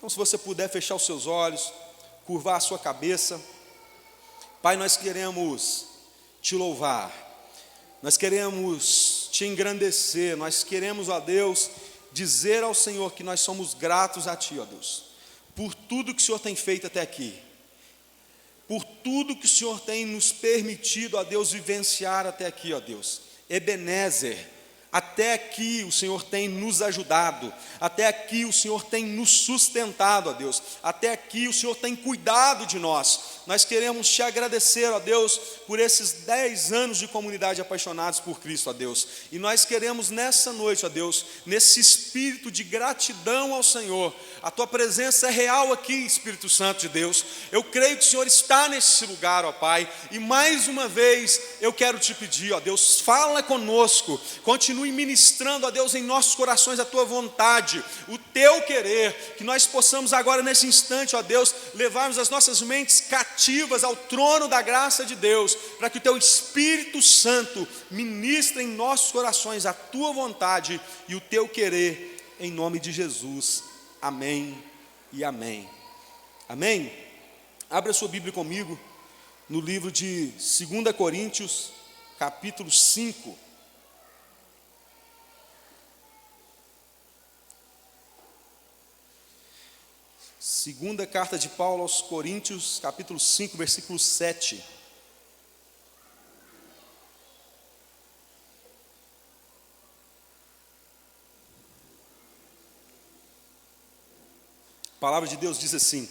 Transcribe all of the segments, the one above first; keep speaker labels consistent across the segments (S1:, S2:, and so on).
S1: Então, se você puder fechar os seus olhos, curvar a sua cabeça. Pai, nós queremos te louvar, nós queremos te engrandecer, nós queremos, ó Deus, dizer ao Senhor que nós somos gratos a Ti, ó Deus, por tudo que o Senhor tem feito até aqui, por tudo que o Senhor tem nos permitido, ó Deus, vivenciar até aqui, ó Deus. Ebenezer, até aqui o Senhor tem nos ajudado, até aqui o Senhor tem nos sustentado, ó Deus, até aqui o Senhor tem cuidado de nós. Nós queremos te agradecer, ó Deus, por esses 10 anos de comunidade apaixonados por Cristo, ó Deus. E nós queremos nessa noite, ó Deus, nesse espírito de gratidão ao Senhor. A Tua presença é real aqui, Espírito Santo de Deus. Eu creio que o Senhor está nesse lugar, ó Pai. E mais uma vez eu quero te pedir, ó Deus, fala conosco. Continue ministrando, ó Deus, em nossos corações a Tua vontade, o Teu querer. Que nós possamos agora nesse instante, ó Deus, levarmos as nossas mentes cativas ao trono da graça de Deus, para que o Teu Espírito Santo ministre em nossos corações a Tua vontade e o Teu querer, em nome de Jesus. Amém e amém. Amém? Abra sua Bíblia comigo no livro de 2 Coríntios, capítulo 5. Segunda carta de Paulo aos Coríntios, capítulo 5, versículo 7. A palavra de Deus diz assim: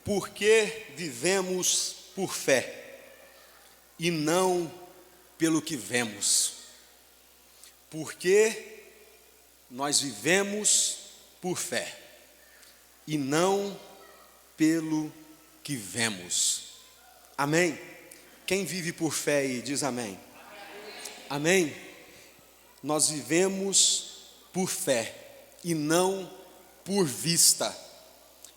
S1: porque vivemos por fé, e não pelo que vemos. Porque nós vivemos por fé, e não pelo que vemos. Amém? Quem vive por fé aí, diz amém. Amém? Nós vivemos por fé, e não por vista.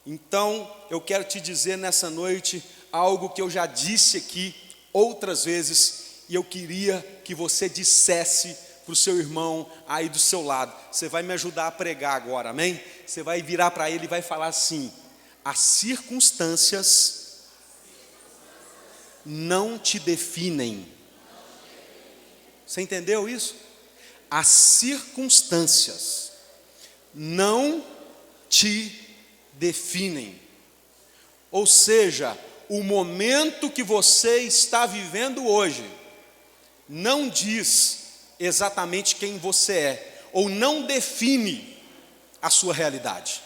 S1: Então, eu quero te dizer nessa noite algo que eu já disse aqui outras vezes, e eu queria que você dissesse para o seu irmão aí do seu lado. Você vai me ajudar a pregar agora, amém? Você vai virar para ele e vai falar assim: as circunstâncias não te definem. Você entendeu isso? As circunstâncias não te definem. Ou seja, o momento que você está vivendo hoje não diz exatamente quem você é, ou não define a sua realidade.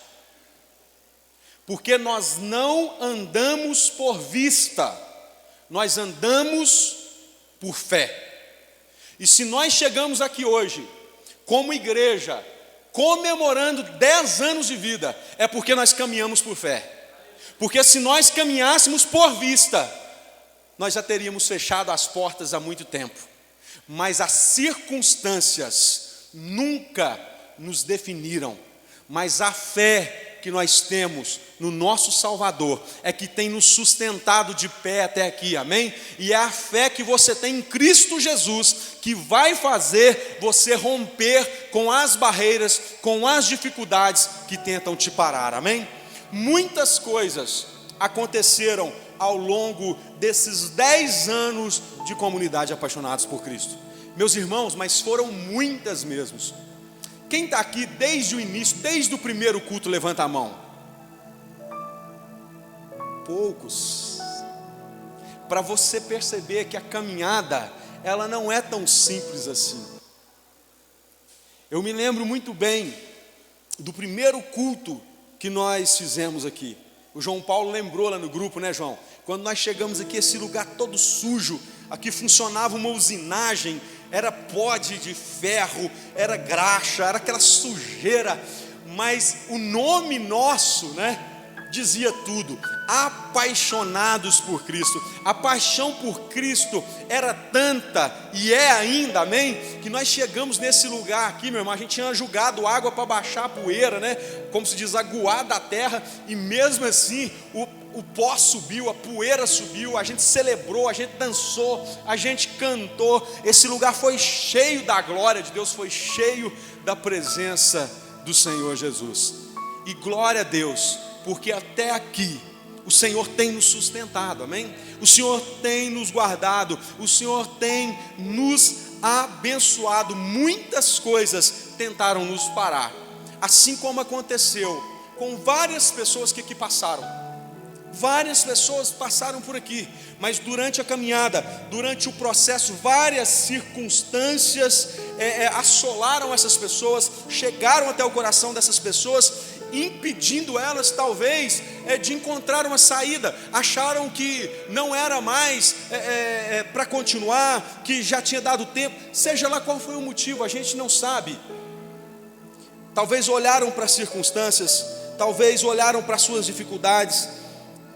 S1: Porque nós não andamos por vista, nós andamos por fé. E se nós chegamos aqui hoje, como igreja, comemorando 10 anos de vida, é porque nós caminhamos por fé. Porque se nós caminhássemos por vista, nós já teríamos fechado as portas há muito tempo. Mas as circunstâncias nunca nos definiram. Mas a fé que nós temos no nosso Salvador é que tem nos sustentado de pé até aqui, amém? E é a fé que você tem em Cristo Jesus que vai fazer você romper com as barreiras, com as dificuldades que tentam te parar, amém? Muitas coisas aconteceram ao longo desses 10 anos de comunidade apaixonados por Cristo. Meus irmãos, mas foram muitas mesmo. Quem está aqui desde o início, desde o primeiro culto, levanta a mão. Poucos. Para você perceber que a caminhada, ela não é tão simples assim. Eu me lembro muito bem do primeiro culto que nós fizemos aqui. O João Paulo lembrou lá no grupo, né, João? Quando nós chegamos aqui, esse lugar todo sujo, aqui funcionava uma usinagem, era pó de ferro, era graxa, era aquela sujeira, mas o nome nosso, né, dizia tudo: apaixonados por Cristo. A paixão por Cristo era tanta, e é ainda, amém? Que nós chegamos nesse lugar aqui, meu irmão, a gente tinha jogado água para baixar a poeira, né? Como se diz, aguar da terra, e mesmo assim, o pó subiu, a poeira subiu, a gente celebrou, a gente dançou, a gente cantou. Esse lugar foi cheio da glória de Deus, foi cheio da presença do Senhor Jesus. E glória a Deus, porque até aqui o Senhor tem nos sustentado, amém? O Senhor tem nos guardado, o Senhor tem nos abençoado. Muitas coisas tentaram nos parar, assim como aconteceu com várias pessoas que aqui passaram. Várias pessoas passaram por aqui, mas durante a caminhada, durante o processo, várias circunstâncias assolaram essas pessoas, chegaram até o coração dessas pessoas, impedindo elas talvez de encontrar uma saída. Acharam que não era mais para continuar, que já tinha dado tempo, seja lá qual foi o motivo, a gente não sabe. Talvez olharam para as circunstâncias, talvez olharam para as suas dificuldades,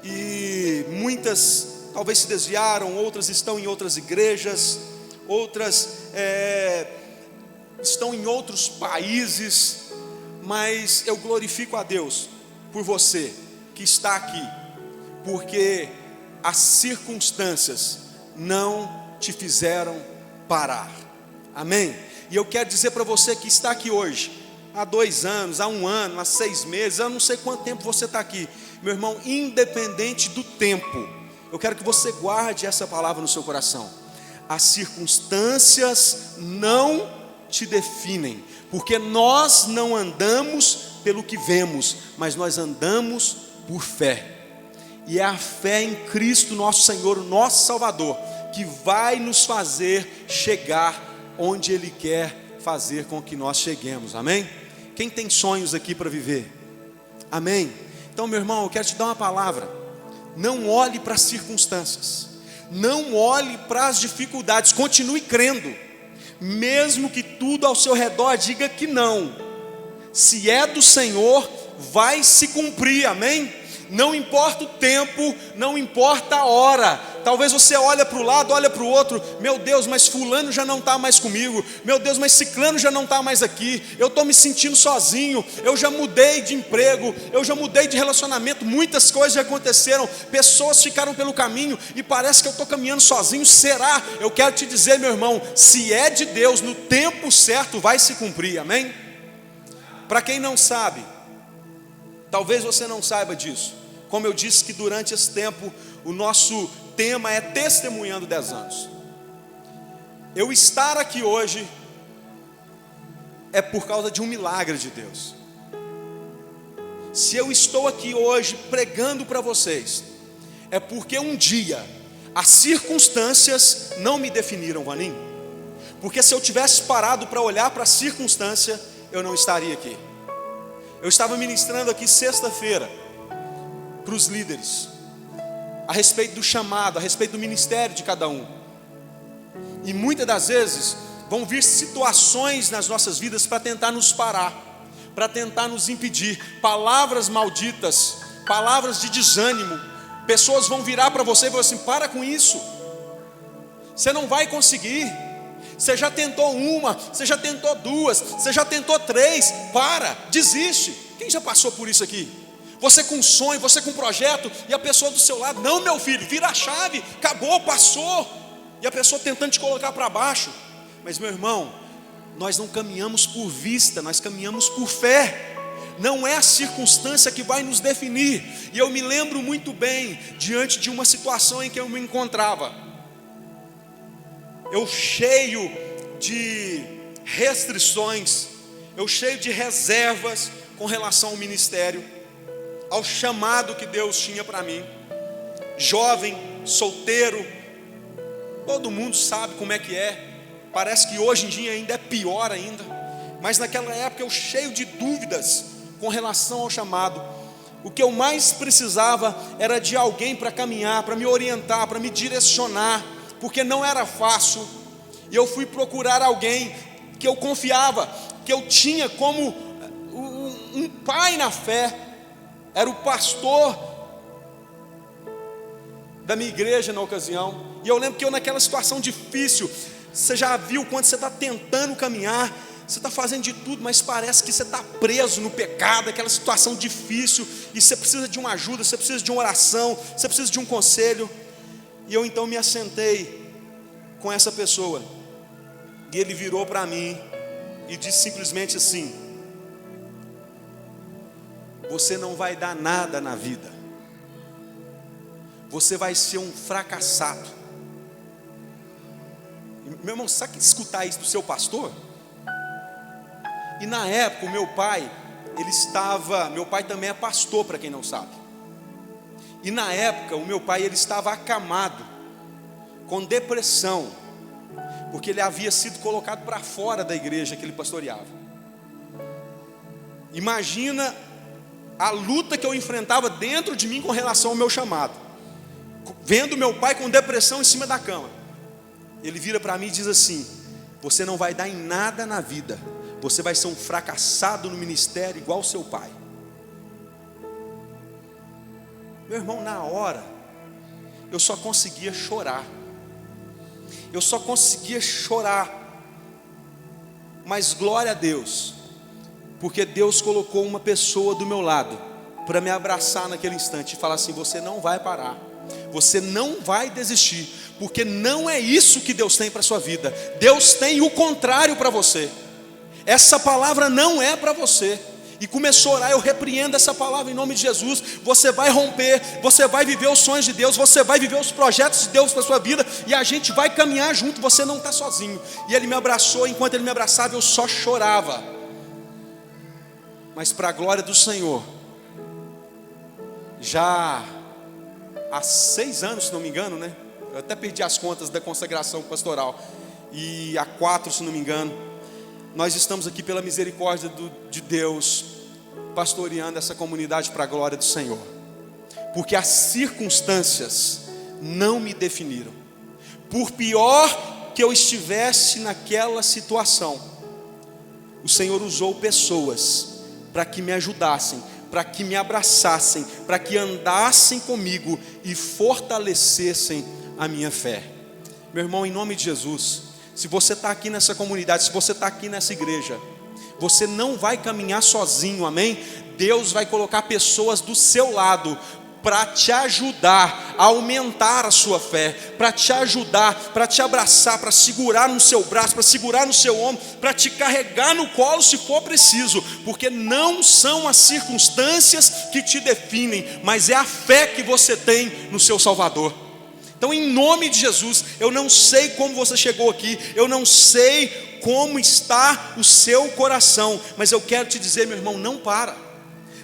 S1: e muitas talvez se desviaram, outras estão em outras igrejas, outras estão em outros países, mas eu glorifico a Deus por você que está aqui, porque as circunstâncias não te fizeram parar, amém? E eu quero dizer para você que está aqui hoje, há 2 anos, há 1 ano, há 6 meses, eu não sei quanto tempo você está aqui, meu irmão, independente do tempo, eu quero que você guarde essa palavra no seu coração. As circunstâncias não te definem, porque nós não andamos pelo que vemos, mas nós andamos por fé. E é a fé em Cristo nosso Senhor, o nosso Salvador, que vai nos fazer chegar onde Ele quer fazer com que nós cheguemos, amém? Quem tem sonhos aqui para viver? Amém? Então, meu irmão, eu quero te dar uma palavra. Não olhe para as circunstâncias, não olhe para as dificuldades, continue crendo, mesmo que tudo ao seu redor diga que não. Se é do Senhor, vai se cumprir, amém? Não importa o tempo, não importa a hora. Talvez você olha para o lado, olha para o outro, meu Deus, mas fulano já não está mais comigo, meu Deus, mas ciclano já não está mais aqui, eu estou me sentindo sozinho, eu já mudei de emprego, eu já mudei de relacionamento, muitas coisas já aconteceram, pessoas ficaram pelo caminho e parece que eu estou caminhando sozinho. Será? Eu quero te dizer, meu irmão, se é de Deus, no tempo certo vai se cumprir, amém? Para quem não sabe, talvez você não saiba disso, como eu disse que durante esse tempo o nosso tema é testemunhando 10 anos. Eu estar aqui hoje é por causa de um milagre de Deus. Se eu estou aqui hoje pregando para vocês, é porque um dia as circunstâncias não me definiram, Vaninho. Porque se eu tivesse parado para olhar para a circunstância, eu não estaria aqui. Eu estava ministrando aqui sexta-feira para os líderes, a respeito do chamado, a respeito do ministério de cada um. E muitas das vezes vão vir situações nas nossas vidas para tentar nos parar, para tentar nos impedir. Palavras malditas, palavras de desânimo. Pessoas vão virar para você e vão assim: para com isso, você não vai conseguir. Você já tentou 1, você já tentou 2, você já tentou 3, para, desiste. Quem já passou por isso aqui? Você com um sonho, você com um projeto, e a pessoa do seu lado: não, meu filho, vira a chave, acabou, passou. E a pessoa tentando te colocar para baixo. Mas, meu irmão, nós não caminhamos por vista, nós caminhamos por fé. Não é a circunstância que vai nos definir. E eu me lembro muito bem, diante de uma situação em que eu me encontrava, eu cheio de restrições, eu cheio de reservas com relação ao ministério, ao chamado que Deus tinha para mim. Jovem, solteiro, todo mundo sabe como é que é. Parece que hoje em dia ainda é pior ainda, mas naquela época eu cheio de dúvidas com relação ao chamado. O que eu mais precisava era de alguém para caminhar, para me orientar, para me direcionar, porque não era fácil. E eu fui procurar alguém que eu confiava, que eu tinha como um pai na fé. Era o pastor da minha igreja na ocasião. E eu lembro que eu, naquela situação difícil, você já viu quando você está tentando caminhar, Você está fazendo de tudo, mas parece que você está preso no pecado, aquela situação difícil, e você precisa de uma ajuda, você precisa de uma oração, você precisa de um conselho. E eu então me assentei com essa pessoa, e ele virou para mim e disse simplesmente assim: você não vai dar nada na vida, você vai ser um fracassado. Meu irmão, sabe que escutar isso do seu pastor? E na época o meu pai, meu pai também é pastor, para quem não sabe. E na época o meu pai, ele estava acamado, com depressão, porque ele havia sido colocado para fora da igreja que ele pastoreava. Imagina a luta que eu enfrentava dentro de mim com relação ao meu chamado, vendo meu pai com depressão em cima da cama. Ele vira para mim e diz assim: você não vai dar em nada na vida, você vai ser um fracassado no ministério igual seu pai. Meu irmão, na hora eu só conseguia chorar. Mas glória a Deus, porque Deus colocou uma pessoa do meu lado para me abraçar naquele instante e falar assim: você não vai parar, você não vai desistir, porque não é isso que Deus tem para a sua vida. Deus tem o contrário para você. Essa palavra não é para você. E começou a orar: eu repreendo essa palavra em nome de Jesus. Você vai romper, você vai viver os sonhos de Deus, você vai viver os projetos de Deus para a sua vida, e a gente vai caminhar junto, você não está sozinho. E ele me abraçou, enquanto ele me abraçava eu só chorava. Mas para a glória do Senhor, já há 6 anos, se não me engano, né? Eu até perdi as contas da consagração pastoral, e há 4, se não me engano, nós estamos aqui pela misericórdia de Deus, pastoreando essa comunidade para a glória do Senhor. Porque as circunstâncias não me definiram. Por pior que eu estivesse naquela situação, o Senhor usou pessoas para que me ajudassem, para que me abraçassem, para que andassem comigo e fortalecessem a minha fé. Meu irmão, em nome de Jesus, se você está aqui nessa comunidade, se você está aqui nessa igreja, você não vai caminhar sozinho, amém? Deus vai colocar pessoas do seu lado para te ajudar a aumentar a sua fé, para te ajudar, para te abraçar, para segurar no seu braço, para segurar no seu ombro, para te carregar no colo se for preciso, porque não são as circunstâncias que te definem, mas é a fé que você tem no seu Salvador. Então, em nome de Jesus, eu não sei como você chegou aqui, eu não sei como está o seu coração, mas eu quero te dizer, meu irmão, não para,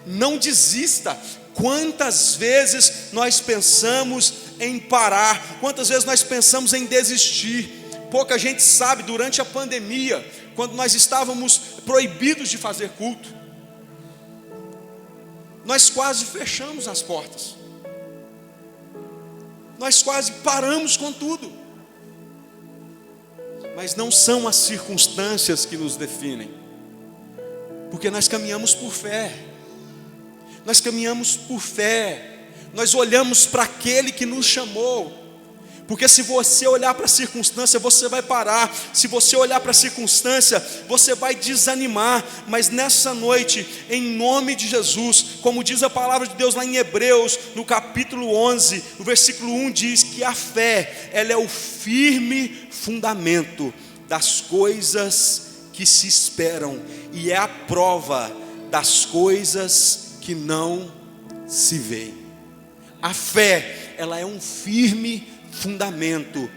S1: não desista. Quantas vezes nós pensamos em parar, quantas vezes nós pensamos em desistir. Pouca gente sabe, durante a pandemia, quando nós estávamos proibidos de fazer culto, nós quase fechamos as portas. Nós quase paramos com tudo. Mas não são as circunstâncias que nos definem, porque nós caminhamos por fé. Nós caminhamos por fé. Nós olhamos para aquele que nos chamou. Porque se você olhar para a circunstância, você vai parar. Se você olhar para a circunstância, você vai desanimar. Mas nessa noite, em nome de Jesus, como diz a palavra de Deus lá em Hebreus, no capítulo 11, no versículo 1, diz que a fé, ela é o firme fundamento das coisas que se esperam, e é a prova das coisas que não se veem. A fé, ela é um firme fundamento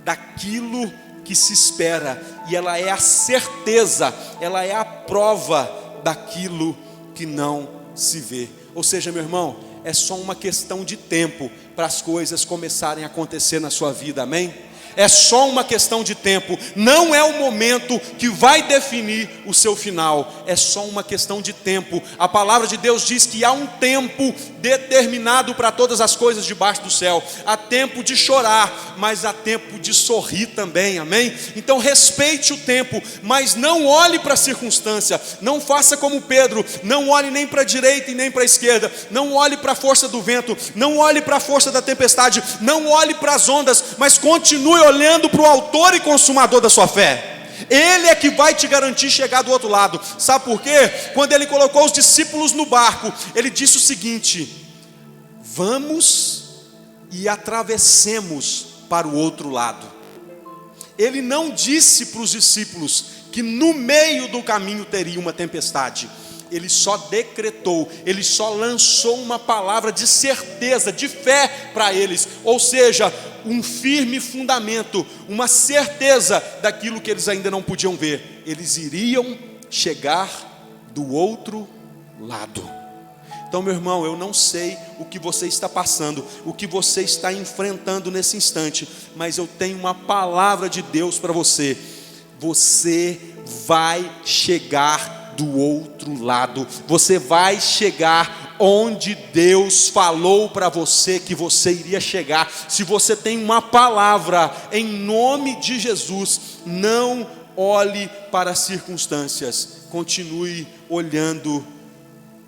S1: daquilo que se espera, e ela é a certeza, ela é a prova daquilo que não se vê. Ou seja, meu irmão, é só uma questão de tempo para as coisas começarem a acontecer na sua vida, amém? É só uma questão de tempo, não é o momento que vai definir o seu final, é só uma questão de tempo. A palavra de Deus diz que há um tempo determinado para todas as coisas debaixo do céu. Há tempo de chorar, mas há tempo de sorrir também, amém? Então respeite o tempo, mas não olhe para a circunstância, não faça como Pedro, não olhe nem para a direita e nem para a esquerda, não olhe para a força do vento, não olhe para a força da tempestade, não olhe para as ondas, mas continue olhando para o autor e consumador da sua fé. Ele é que vai te garantir chegar do outro lado. Sabe por quê? Quando ele colocou os discípulos no barco, ele disse o seguinte: vamos e atravessemos para o outro lado. Ele não disse para os discípulos que no meio do caminho teria uma tempestade. Ele só decretou, ele só lançou uma palavra de certeza, de fé para eles. Ou seja, um firme fundamento, uma certeza daquilo que eles ainda não podiam ver. Eles iriam chegar do outro lado. Então, meu irmão, eu não sei o que você está passando, o que você está enfrentando nesse instante, mas eu tenho uma palavra de Deus para você. Você vai chegar do outro lado. Você vai chegar onde Deus falou para você que você iria chegar. Se você tem uma palavra, em nome de Jesus, não olhe para as circunstâncias, continue olhando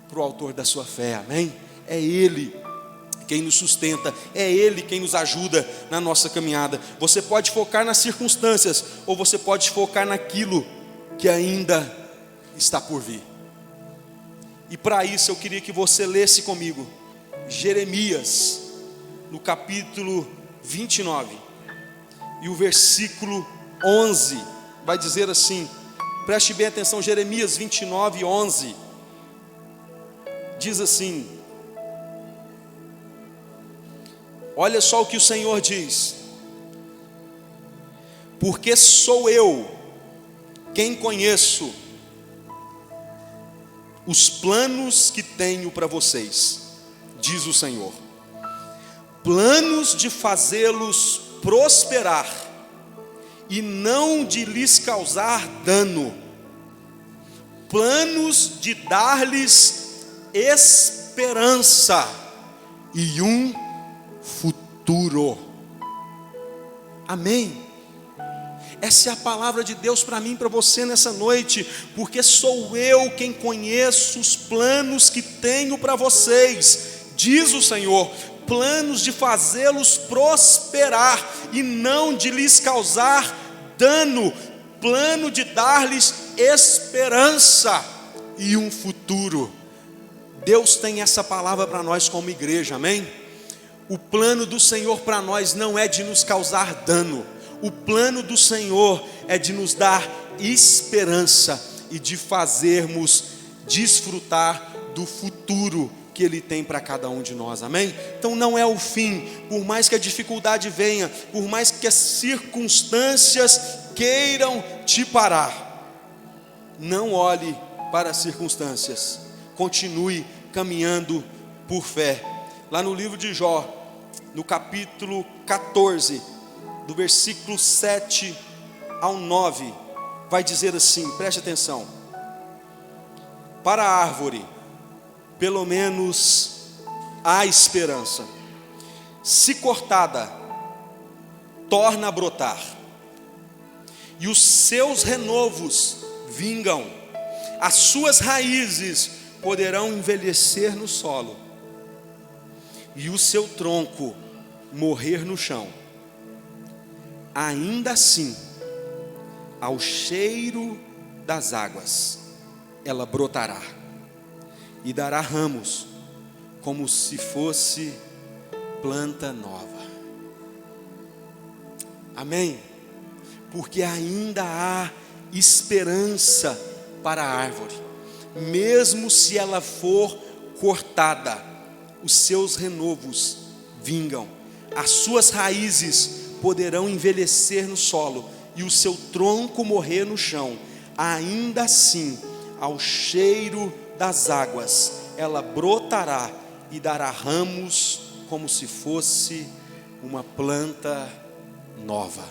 S1: para o autor da sua fé, amém? É Ele quem nos sustenta, é Ele quem nos ajuda na nossa caminhada. Você pode focar nas circunstâncias, ou você pode focar naquilo que ainda está por vir. E para isso eu queria que você lesse comigo Jeremias, no capítulo 29, e o versículo 11, vai dizer assim, preste bem atenção, Jeremias 29, 11, diz assim, olha só o que o Senhor diz: porque sou eu quem conheço os planos que tenho para vocês, diz o Senhor, planos de fazê-los prosperar e não de lhes causar dano, planos de dar-lhes esperança e um futuro. Amém? Essa é a palavra de Deus para mim e para você nessa noite, porque sou eu quem conheço os planos que tenho para vocês, diz o Senhor, planos de fazê-los prosperar e não de lhes causar dano, plano de dar-lhes esperança e um futuro. Deus tem essa palavra para nós como igreja, amém? O plano do Senhor para nós não é de nos causar dano, o plano do Senhor é de nos dar esperança e de fazermos desfrutar do futuro que Ele tem para cada um de nós, amém? Então não é o fim, por mais que a dificuldade venha, por mais que as circunstâncias queiram te parar, não olhe para as circunstâncias, continue caminhando por fé. Lá no livro de Jó, no capítulo 14, do versículo 7 ao 9, vai dizer assim, preste atenção: para a árvore, pelo menos há esperança, se cortada, torna a brotar, e os seus renovos vingam, as suas raízes poderão envelhecer no solo, e o seu tronco morrer no chão. Ainda assim, ao cheiro das águas, ela brotará e dará ramos, como se fosse planta nova. Amém? Porque ainda há esperança para a árvore, mesmo se ela for cortada, os seus renovos vingam, as suas raízes poderão envelhecer no solo e o seu tronco morrer no chão. Ainda assim, ao cheiro das águas, ela brotará e dará ramos, como se fosse uma planta nova.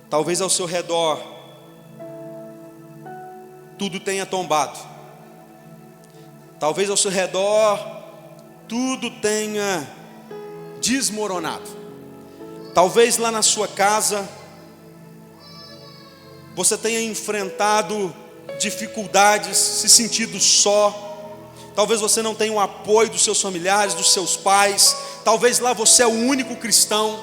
S1: Talvez ao seu redor tudo tenha tombado, talvez ao seu redor tudo tenha desmoronado, talvez lá na sua casa você tenha enfrentado dificuldades, se sentido só, talvez você não tenha o apoio dos seus familiares, dos seus pais, talvez lá você é o único cristão,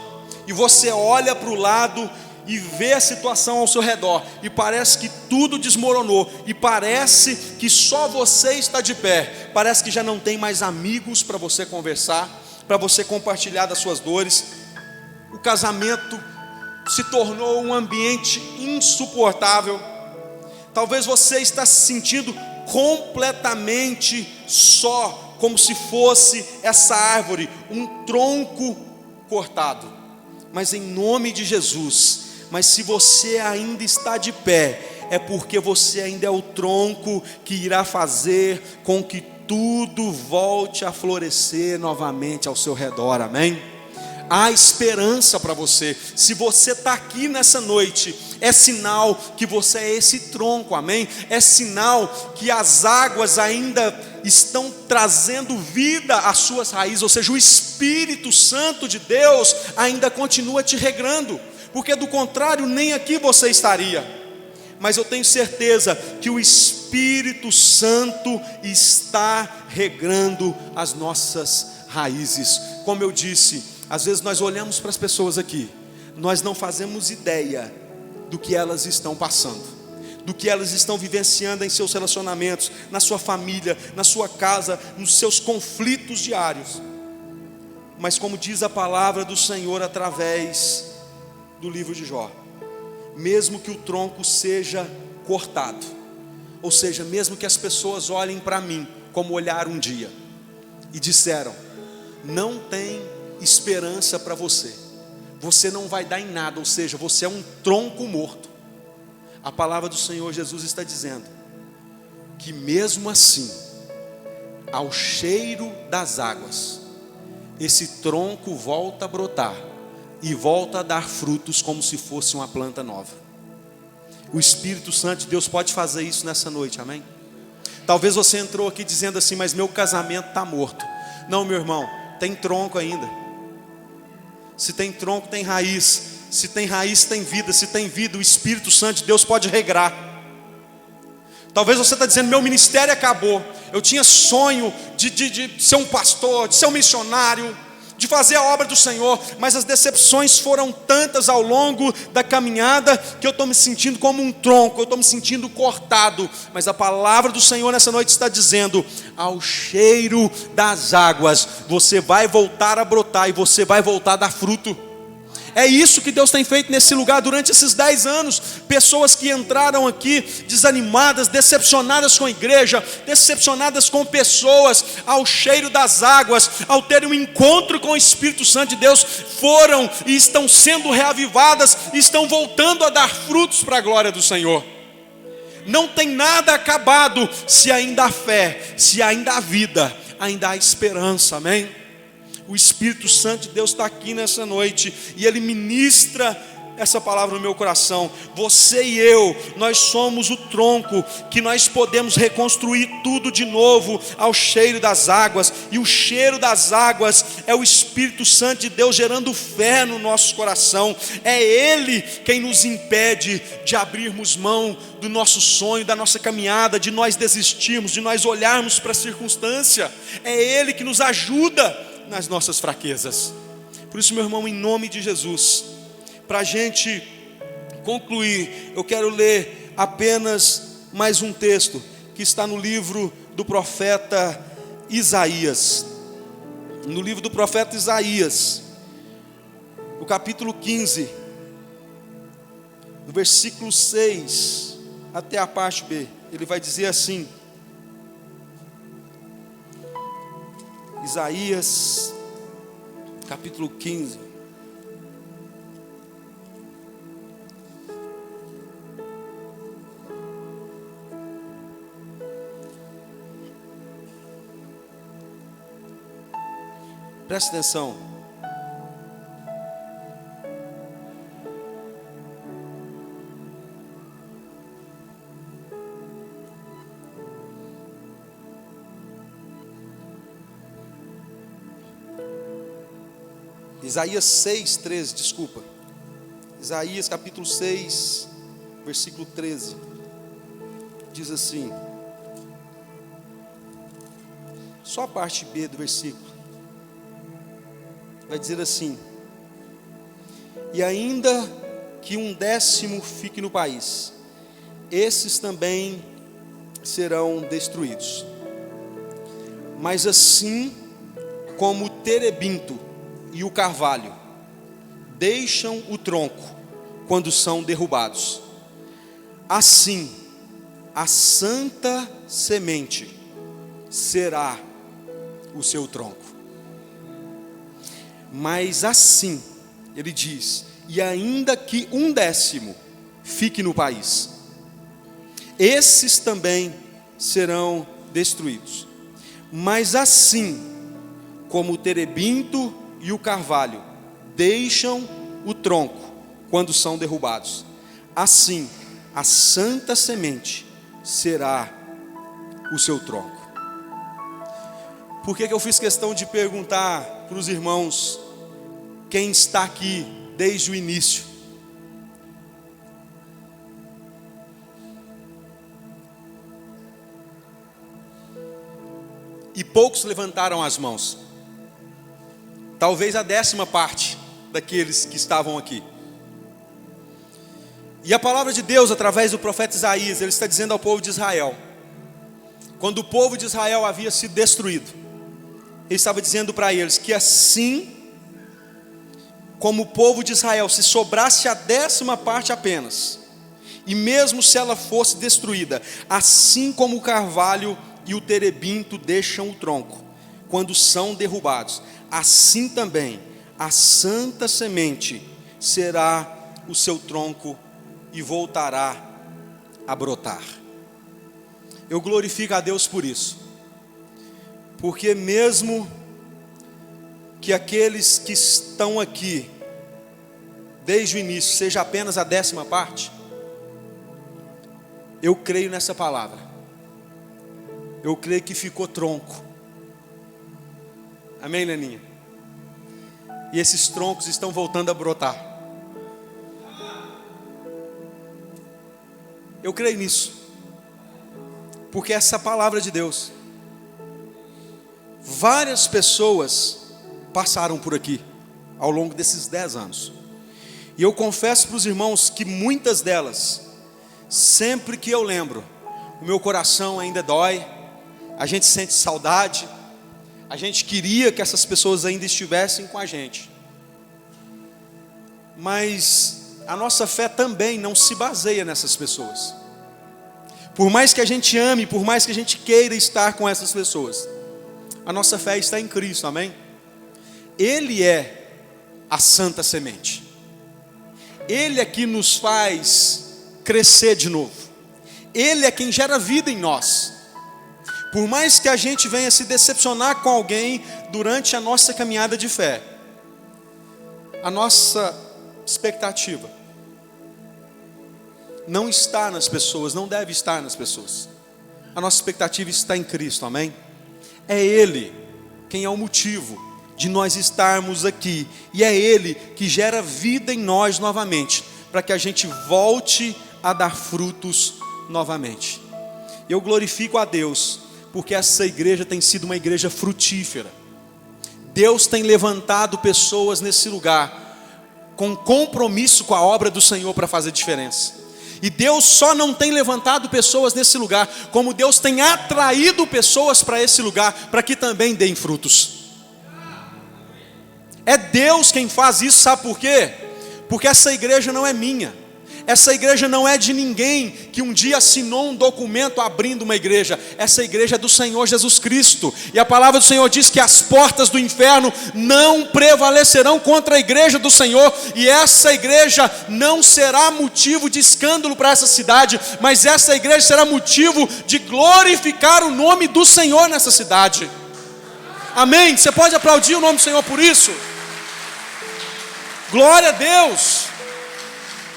S1: e você olha para o lado e vê a situação ao seu redor, e parece que tudo desmoronou, e parece que só você está de pé, parece que já não tem mais amigos para você conversar, para você compartilhar das suas dores, o casamento se tornou um ambiente insuportável, talvez você está se sentindo completamente só, como se fosse essa árvore, um tronco cortado, mas em nome de Jesus, mas se você ainda está de pé, é porque você ainda é o tronco que irá fazer com que tudo volte a florescer novamente ao seu redor, amém? Há esperança para você. Se você está aqui nessa noite, é sinal que você é esse tronco, amém? É sinal que as águas ainda estão trazendo vida às suas raízes, ou seja, o Espírito Santo de Deus ainda continua te regrando, porque do contrário, nem aqui você estaria. Mas eu tenho certeza que o Espírito Santo está regrando as nossas raízes. Como eu disse, às vezes nós olhamos para as pessoas aqui, nós não fazemos ideia do que elas estão passando, do que elas estão vivenciando em seus relacionamentos, na sua família, na sua casa, nos seus conflitos diários. Mas como diz a palavra do Senhor através do livro de Jó, mesmo que o tronco seja cortado, ou seja, mesmo que as pessoas olhem para mim como olharam um dia e disseram, não tem esperança para você, você não vai dar em nada, ou seja, você é um tronco morto, a palavra do Senhor Jesus está dizendo que mesmo assim, ao cheiro das águas, esse tronco volta a brotar e volta a dar frutos como se fosse uma planta nova. O Espírito Santo de Deus pode fazer isso nessa noite, amém? Talvez você entrou aqui dizendo assim, mas meu casamento está morto. Não, meu irmão, tem tronco ainda. Se tem tronco, tem raiz. Se tem raiz, tem vida. Se tem vida, o Espírito Santo de Deus pode regrar. Talvez você está dizendo, meu ministério acabou. Eu tinha sonho de ser um pastor, de ser um missionário, de fazer a obra do Senhor, mas as decepções foram tantas ao longo da caminhada, que eu estou me sentindo como um tronco, eu estou me sentindo cortado. Mas a palavra do Senhor nessa noite está dizendo, ao cheiro das águas, você vai voltar a brotar, e você vai voltar a dar fruto. É isso que Deus tem feito nesse lugar durante esses 10 anos. Pessoas que entraram aqui desanimadas, decepcionadas com a igreja, decepcionadas com pessoas, ao cheiro das águas, ao terem um encontro com o Espírito Santo de Deus, foram e estão sendo reavivadas, estão voltando a dar frutos para a glória do Senhor. Não tem nada acabado, se ainda há fé, se ainda há vida, ainda há esperança, amém? O Espírito Santo de Deus está aqui nessa noite, e Ele ministra essa palavra no meu coração. Você e eu, nós somos o tronco, que nós podemos reconstruir tudo de novo, ao cheiro das águas, e o cheiro das águas é o Espírito Santo de Deus gerando fé no nosso coração. É Ele quem nos impede de abrirmos mão do nosso sonho, da nossa caminhada, de nós desistirmos, de nós olharmos para a circunstância. É Ele que nos ajuda nas nossas fraquezas. Por isso, meu irmão, em nome de Jesus, para a gente concluir, eu quero ler apenas mais um texto que está no livro do profeta Isaías. No livro do profeta Isaías, no capítulo 15, no versículo 6 até a parte B, ele vai dizer assim: Isaías, capítulo 15. Presta atenção. Isaías 6:13, desculpa. Isaías capítulo 6, versículo 13. Diz assim, só a parte B do versículo. Vai dizer assim: e ainda que 1/10 fique no país, esses também serão destruídos. Mas assim como o terebinto e o carvalho deixam o tronco quando são derrubados, assim a santa semente será o seu tronco. Mas assim, ele diz, e ainda que 1/10 fique no país, esses também serão destruídos. Mas assim como o terebinto e o carvalho deixam o tronco quando são derrubados, assim a santa semente será o seu tronco. Por que eu fiz questão de perguntar para os irmãos quem está aqui desde o início? E poucos levantaram as mãos. Talvez a 10ª parte daqueles que estavam aqui. E a palavra de Deus, através do profeta Isaías, ele está dizendo ao povo de Israel, quando o povo de Israel havia sido destruído, ele estava dizendo para eles que assim como o povo de Israel, se sobrasse a 10ª parte apenas, e mesmo se ela fosse destruída, assim como o carvalho e o terebinto deixam o tronco quando são derrubados, assim também a santa semente será o seu tronco e voltará a brotar. Eu glorifico a Deus por isso, porque mesmo que aqueles que estão aqui desde o início seja apenas a 10ª parte, eu creio nessa palavra. Eu creio que ficou tronco. Amém, Leninha? E esses troncos estão voltando a brotar. Eu creio nisso, porque essa palavra de Deus, várias pessoas passaram por aqui ao longo desses 10 anos. E eu confesso para os irmãos que muitas delas, sempre que eu lembro, o meu coração ainda dói, a gente sente saudade, a gente queria que essas pessoas ainda estivessem com a gente. Mas a nossa fé também não se baseia nessas pessoas. Por mais que a gente ame, por mais que a gente queira estar com essas pessoas, a nossa fé está em Cristo, amém? Ele é a santa semente. Ele é que nos faz crescer de novo. Ele é quem gera vida em nós. Por mais que a gente venha se decepcionar com alguém durante a nossa caminhada de fé, a nossa expectativa não está nas pessoas, não deve estar nas pessoas. A nossa expectativa está em Cristo, amém? É Ele quem é o motivo de nós estarmos aqui, e é Ele que gera vida em nós novamente, para que a gente volte a dar frutos novamente. Eu glorifico a Deus, porque essa igreja tem sido uma igreja frutífera. Deus tem levantado pessoas nesse lugar com compromisso com a obra do Senhor para fazer diferença. E Deus só não tem levantado pessoas nesse lugar, como Deus tem atraído pessoas para esse lugar, para que também deem frutos. É Deus quem faz isso, sabe por quê? Porque essa igreja não é minha. Essa igreja não é de ninguém que um dia assinou um documento abrindo uma igreja. Essa igreja é do Senhor Jesus Cristo. E a palavra do Senhor diz que as portas do inferno não prevalecerão contra a igreja do Senhor. E essa igreja não será motivo de escândalo para essa cidade, mas essa igreja será motivo de glorificar o nome do Senhor nessa cidade. Amém? Você pode aplaudir o nome do Senhor por isso? Glória a Deus.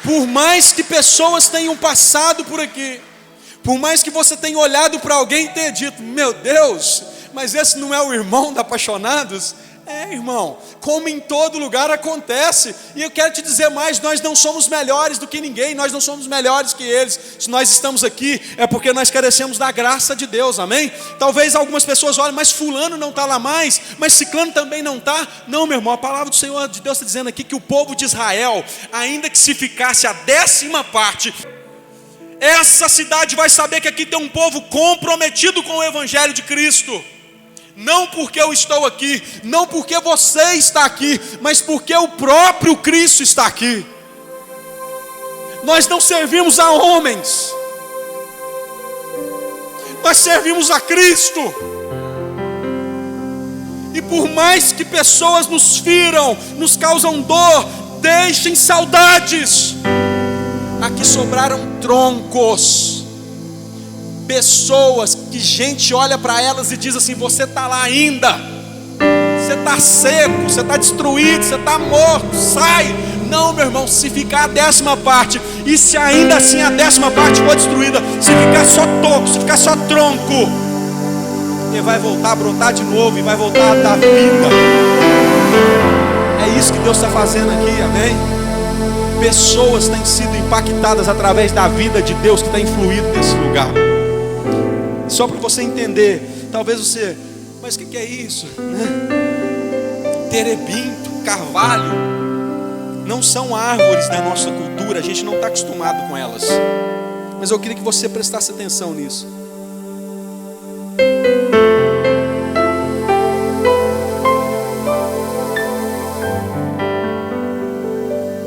S1: Por mais que pessoas tenham passado por aqui, por mais que você tenha olhado para alguém e tenha dito: meu Deus, mas esse não é o irmão da Apaixonados? Irmão, como em todo lugar acontece. E eu quero te dizer mais, nós não somos melhores do que ninguém, nós não somos melhores que eles. Se nós estamos aqui, é porque nós carecemos da graça de Deus, amém? Talvez algumas pessoas olhem, mas fulano não está lá mais, mas ciclano também não está. Não, meu irmão, a palavra do Senhor de Deus está dizendo aqui que o povo de Israel, ainda que se ficasse a 10ª parte, essa cidade vai saber que aqui tem um povo comprometido com o Evangelho de Cristo. Não porque eu estou aqui, não porque você está aqui, mas porque o próprio Cristo está aqui. Nós não servimos a homens, nós servimos a Cristo. E por mais que pessoas nos firam, nos causam dor, deixem saudades. Aqui sobraram troncos, pessoas que gente olha para elas e diz assim: você está lá ainda, você está seco, você está destruído, você está morto, sai. Não, meu irmão, se ficar a 10ª parte, e se ainda assim a 10ª parte for destruída, se ficar só toco, se ficar só tronco, ele vai voltar a brotar de novo e vai voltar a dar vida. É isso que Deus está fazendo aqui, amém? Pessoas têm sido impactadas através da vida de Deus que está influído nesse lugar. Só para você entender, talvez você, mas o que é isso? Terebinto, carvalho, não são árvores da nossa cultura, a gente não está acostumado com elas. Mas eu queria que você prestasse atenção nisso.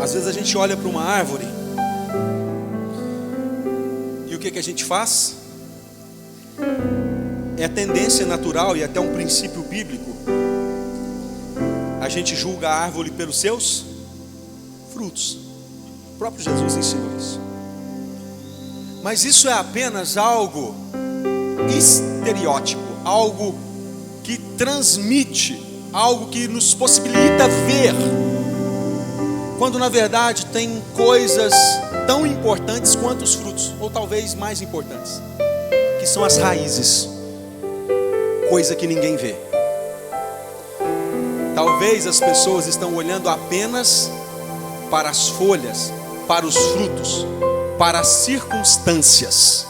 S1: Às vezes a gente olha para uma árvore e o que a gente faz? É a tendência natural e até um princípio bíblico. A gente julga a árvore pelos seus frutos. O próprio Jesus ensinou isso. Mas isso é apenas algo estereótipo, algo que transmite, algo que nos possibilita ver, quando na verdade tem coisas tão importantes quanto os frutos, ou talvez mais importantes, que são as raízes, coisa que ninguém vê. Talvez as pessoas estão olhando apenas para as folhas, para os frutos, para as circunstâncias,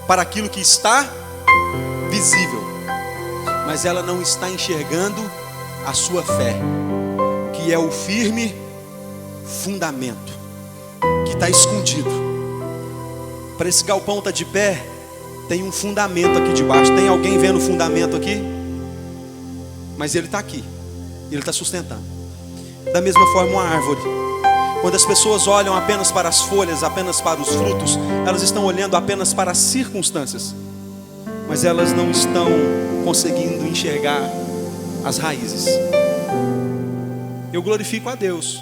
S1: para aquilo que está visível, mas ela não está enxergando a sua fé, que é o firme fundamento que está escondido. Para esse galpão estar de pé, tem um fundamento aqui debaixo. Tem alguém vendo o fundamento aqui? Mas ele está aqui, ele está sustentando. Da mesma forma, uma árvore, quando as pessoas olham apenas para as folhas, apenas para os frutos, elas estão olhando apenas para as circunstâncias, mas elas não estão conseguindo enxergar as raízes. Eu glorifico a Deus,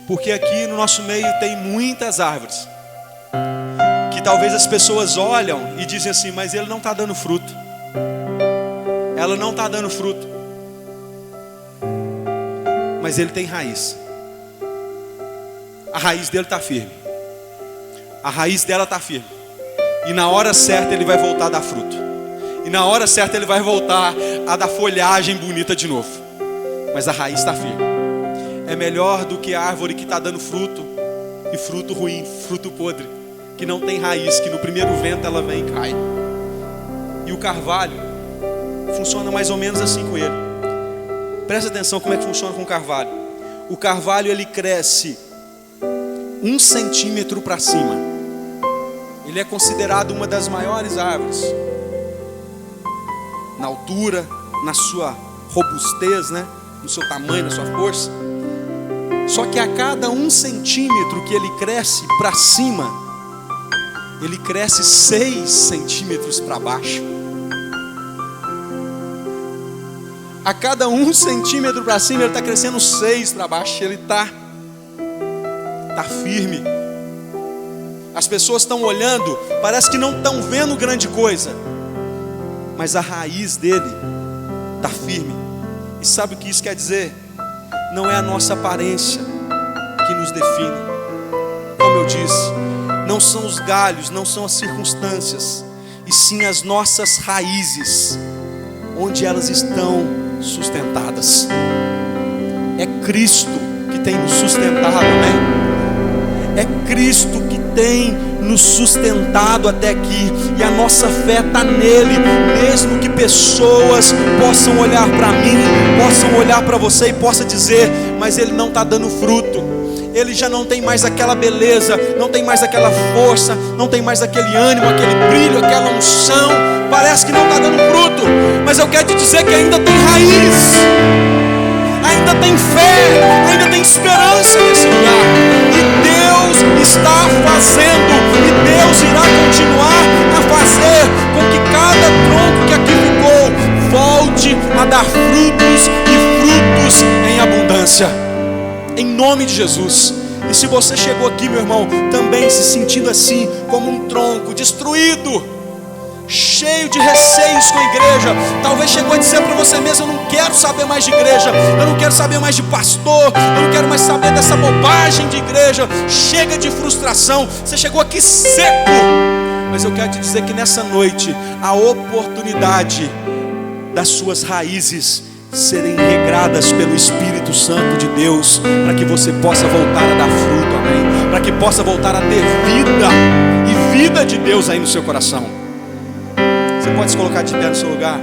S1: porque aqui no nosso meio tem muitas árvores, que talvez as pessoas olham e dizem assim: mas ele não está dando fruto, ela não está dando fruto, mas ele tem raiz. A raiz dele está firme, a raiz dela está firme, e na hora certa ele vai voltar a dar fruto, e na hora certa ele vai voltar a dar folhagem bonita de novo, mas a raiz está firme. É melhor do que a árvore que está dando fruto, e fruto ruim, fruto podre, que não tem raiz, que no primeiro vento ela vem e cai. E o carvalho funciona mais ou menos assim com ele. Presta atenção como é que funciona com o carvalho. O carvalho, ele cresce 1 centímetro para cima. Ele é considerado uma das maiores árvores, na altura, na sua robustez, né? No seu tamanho, na sua força. Só que a cada 1 centímetro que ele cresce para cima, ele cresce 6 centímetros para baixo. A cada 1 centímetro para cima, ele está crescendo 6 para baixo. Ele está firme. As pessoas estão olhando, parece que não estão vendo grande coisa, mas a raiz dele está firme. E sabe o que isso quer dizer? Não é a nossa aparência que nos define. Como eu disse, não são os galhos, não são as circunstâncias, e sim as nossas raízes, onde elas estão sustentadas. É Cristo que tem nos sustentado, amém? É Cristo que tem nos sustentado até aqui, e a nossa fé está nele, mesmo que pessoas possam olhar para mim, possam olhar para você e possam dizer, mas ele não está dando fruto, ele já não tem mais aquela beleza, não tem mais aquela força, não tem mais aquele ânimo, aquele brilho, aquela unção, parece que não está dando fruto, mas eu quero te dizer que ainda tem raiz, ainda tem fé, ainda tem esperança nesse lugar, e Deus está fazendo, e Deus irá continuar a fazer com que cada tronco que aqui ficou volte a dar frutos, e frutos em abundância, em nome de Jesus. E se você chegou aqui, meu irmão, também se sentindo assim, como um tronco destruído, cheio de receios com a igreja, talvez chegou a dizer para você mesmo, eu não quero saber mais de igreja, eu não quero saber mais de pastor, eu não quero mais saber dessa bobagem de igreja, chega de frustração, você chegou aqui seco, mas eu quero te dizer que nessa noite, a oportunidade das suas raízes serem regradas pelo Espírito Santo de Deus, para que você possa voltar a dar fruto, amém? Para que possa voltar a ter vida, e vida de Deus aí no seu coração. Você pode se colocar de pé no seu lugar?